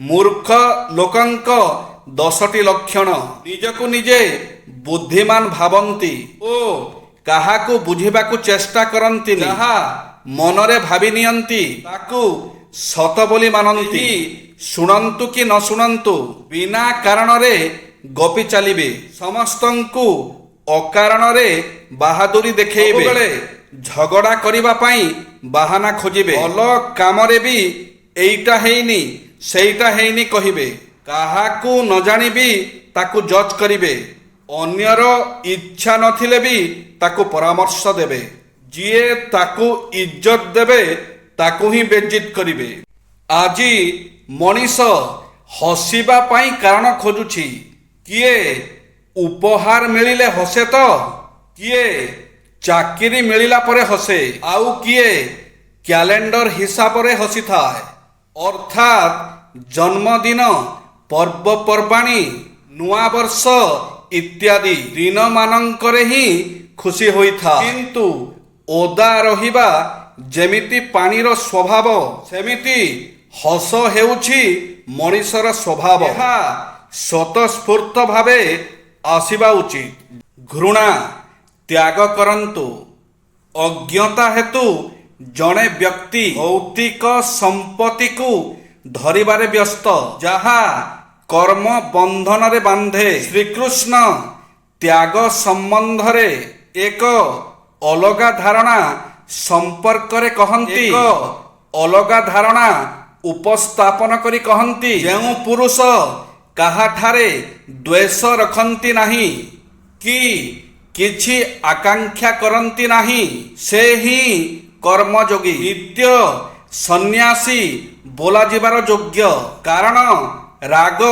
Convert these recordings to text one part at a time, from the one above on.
ମୂର୍ଖ ଲୋକଙ୍କ 10ଟି ଲକ୍ଷଣ। ନିଜକୁ ନିଜେ ବୁଦ୍ଧିମାନ ଭାବନ୍ତି ଓ କାହାକୁ ବୁଝିବାକୁ ଚେଷ୍ଟା କରନ୍ତି। ଯାହା ମନରେ ଭାବି ନିଅନ୍ତି ତାକୁ ସତ ବୋଲି ମାନନ୍ତି। ଶୁଣନ୍ତୁ କି ନ ଶୁଣନ୍ତୁ ବିନା କାରଣରେ ଗପି ଚାଲିବେ। ସମସ୍ତଙ୍କୁ ଅକାରଣରେ ବାହାଦୁରୀ ଦେଖେଇବେ। ଝଗଡ଼ା କରିବା ପାଇଁ ବାହାନା ଖୋଜିବେ। ଭଲ କାମରେ ବି ଏଇଟା ହେଇନି ସେଇଟା ହେଇନି କହିବେ। କାହାକୁ ନ ଜାଣିବି ତାକୁ ଜଜ୍ କରିବେ। ଅନ୍ୟର ଇଚ୍ଛା ନଥିଲେ ବି ତାକୁ ପରାମର୍ଶ ଦେବେ। ଯିଏ ତାକୁ ଇଜ୍ଜତ ଦେବେ ତାକୁ ହିଁ ବେଜ୍ଜିତ୍ କରିବେ। ଆଜି ମଣିଷ ହସିବା ପାଇଁ କାରଣ ଖୋଜୁଛି। କିଏ ଉପହାର ମିଳିଲେ ହସେ ତ, କିଏ ଚାକିରି ମିଳିଲା ପରେ ହସେ, ଆଉ କିଏ କ୍ୟାଲେଣ୍ଡର ହିସାବରେ ହସିଥାଏ। ଅର୍ଥାତ୍ ଜନ୍ମଦିନ, ପର୍ବପର୍ବାଣୀ, ନୂଆବର୍ଷ ଇତ୍ୟାଦି ଦିନମାନଙ୍କରେ ହିଁ ଖୁସି ହୋଇଥାଏ। କିନ୍ତୁ ଓଦା ରହିବା ଯେମିତି ପାଣିର ସ୍ୱଭାବ, ସେମିତି ହସ ହେଉଛି ମଣିଷର ସ୍ୱଭାବ। ଏହା ସ୍ୱତଃସ୍ଫୂର୍ତ୍ତ ଭାବେ ଆସିବା ଉଚିତ। ଘୃଣା ତ୍ୟାଗ କରନ୍ତୁ। ଅଜ୍ଞତା ହେତୁ ଜଣେ ବ୍ୟକ୍ତି ଭୌତିକ ସମ୍ପତ୍ତିକୁ ଧରିବାରେ ବ୍ୟସ୍ତ, ଯାହା କର୍ମ ବନ୍ଧନରେ ବାନ୍ଧେ। ଶ୍ରୀକୃଷ୍ଣ ତ୍ୟାଗ ସମ୍ବନ୍ଧରେ ଏକ ଅଲଗା ଧାରଣା ସମ୍ପର୍କରେ କହନ୍ତି। ଏକ ଅଲଗା ଧାରଣା ଉପସ୍ଥାପନ କରି କହନ୍ତି, ଯେଉଁ ପୁରୁଷ କାହାଠାରେ ଦ୍ୱେଷ ରଖନ୍ତି ନାହିଁ କି କିଛି ଆକାଂକ୍ଷା କରନ୍ତି ନାହିଁ, ସେ ହିଁ କର୍ମଯୋଗୀ, ନିତ୍ୟ ସନ୍ନ୍ୟାସୀ ବୋଲାଯିବାର ଯୋଗ୍ୟ। କାରଣ ରାଗ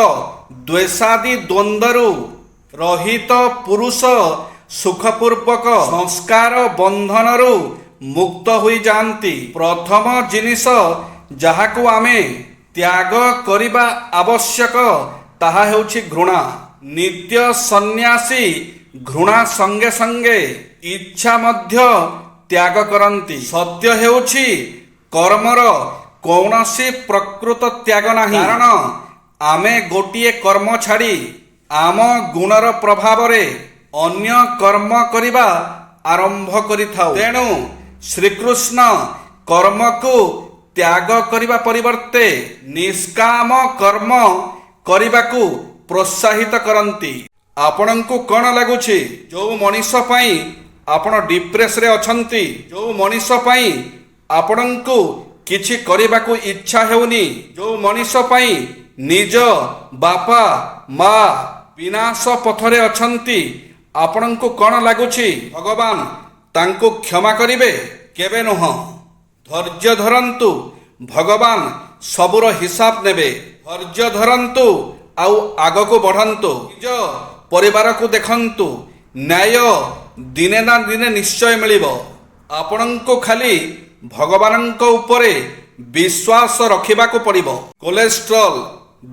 ଦ୍ୱେଷାଦି ଦ୍ୱନ୍ଦ୍ୱରୁ ରହିତ ପୁରୁଷ ସୁଖପୂର୍ବକ ସଂସ୍କାର ବନ୍ଧନରୁ ମୁକ୍ତ ହୋଇଯାଆନ୍ତି। ପ୍ରଥମ ଜିନିଷ ଯାହାକୁ ଆମେ ତ୍ୟାଗ କରିବା ଆବଶ୍ୟକ ତାହା ହେଉଛି ଘୃଣା। ନିତ୍ୟ ସନ୍ନ୍ୟାସୀ ଘୃଣା ସଙ୍ଗେ ସଙ୍ଗେ ଇଚ୍ଛା ମଧ୍ୟ ତ୍ୟାଗ କରନ୍ତି। ସତ୍ୟ ହେଉଛି କର୍ମର କୌଣସି ପ୍ରକୃତ ତ୍ୟାଗ ନାହିଁ। କାରଣ ଆମେ ଗୋଟିଏ କର୍ମ ଛାଡ଼ି ଆମ ଗୁଣର ପ୍ରଭାବରେ ଅନ୍ୟ କର୍ମ କରିବା ଆରମ୍ଭ କରିଥାଉ। ତେଣୁ ଶ୍ରୀକୃଷ୍ଣ କର୍ମକୁ ତ୍ୟାଗ କରିବା ପରିବର୍ତ୍ତେ ନିଷ୍କାମ କର୍ମ କରିବାକୁ ପ୍ରୋତ୍ସାହିତ କରନ୍ତି। ଆପଣଙ୍କୁ କ'ଣ ଲାଗୁଛି? ଯେଉଁ ମଣିଷ ପାଇଁ ଆପଣ ଡିପ୍ରେସରେ ଅଛନ୍ତି, ଯେଉଁ ମଣିଷ ପାଇଁ ଆପଣଙ୍କୁ କିଛି କରିବାକୁ ଇଚ୍ଛା ହେଉନି, ଯେଉଁ ମଣିଷ ପାଇଁ ନିଜ ବାପା ମା ବିନାଶ ପଥରେ ଅଛନ୍ତି, ଆପଣଙ୍କୁ କ'ଣ ଲାଗୁଛି ଭଗବାନ ତାଙ୍କୁ କ୍ଷମା କରିବେ? କେବେ ନୁହଁ। ଧୈର୍ଯ୍ୟ ଧରନ୍ତୁ, ଭଗବାନ ସବୁର ହିସାବ ନେବେ। ଧୈର୍ଯ୍ୟ ଧରନ୍ତୁ ଆଉ ଆଗକୁ ବଢ଼ନ୍ତୁ। ନିଜ ପରିବାରକୁ ଦେଖନ୍ତୁ। ନ୍ୟାୟ ଦିନେ ନା ଦିନେ ନିଶ୍ଚୟ ମିଳିବ। ଆପଣଙ୍କୁ ଖାଲି ଭଗବାନଙ୍କ ଉପରେ ବିଶ୍ୱାସ ରଖିବାକୁ ପଡ଼ିବ। କୋଲେଷ୍ଟ୍ରଲ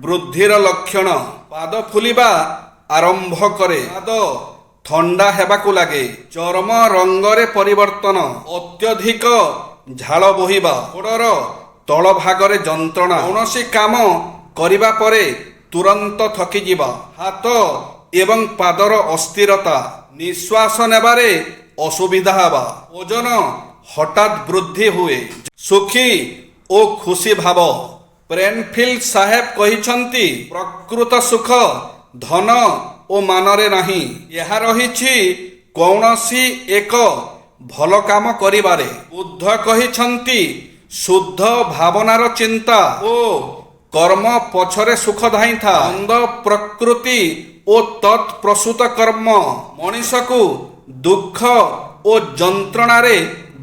ବୃଦ୍ଧିର ଲକ୍ଷଣ। ପାଦ ଫୁଲିବା ଆରମ୍ଭ କରେ। ପାଦ ଥଣ୍ଡା ହେବାକୁ ଲାଗେ। ଚର୍ମ ରଙ୍ଗରେ ପରିବର୍ତ୍ତନ। ଅତ୍ୟଧିକ ଝାଳ ବୋହିବା। ଗୋଡ଼ର ତଳ ଭାଗରେ ଯନ୍ତ୍ରଣା। କୌଣସି କାମ କରିବା ପରେ ତୁରନ୍ତ ଥକିଯିବା। ହାତ ଏବଂ ପାଦର ଅସ୍ଥିରତା। ନିଶ୍ୱାସ ନେବାରେ ଅସୁବିଧା ହେବା। ଓଜନ ହଠାତ୍ ବୃଦ୍ଧି ହୁଏ। ସୁଖୀ ଓ ଖୁସି ଭାବ। ପ୍ରେନଫିଲ୍ଡ ସାହେବ କହିଛନ୍ତି, ପ୍ରକୃତ ସୁଖ ଧନ ଓ ମାନରେ ନାହିଁ, ଏହା ରହିଛି କୌଣସି ଏକ ଭଲ କାମ କରିବାରେ। ବୁଦ୍ଧ କହିଛନ୍ତି, ଶୁଦ୍ଧ ଭାବନାର ଚିନ୍ତା ଓ କର୍ମ ପଛରେ ସୁଖ ଧାଇଁଥାଏ। ମନ୍ଦ ପ୍ରକୃତି ଓ ତତ୍ପ୍ରସୂତ କର୍ମ ମଣିଷକୁ ଦୁଃଖ ଓ ଯନ୍ତ୍ରଣାରେ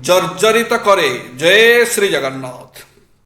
ଜର୍ଜରିତ କରେ। ଜୟ ଶ୍ରୀ ଜଗନ୍ନାଥ।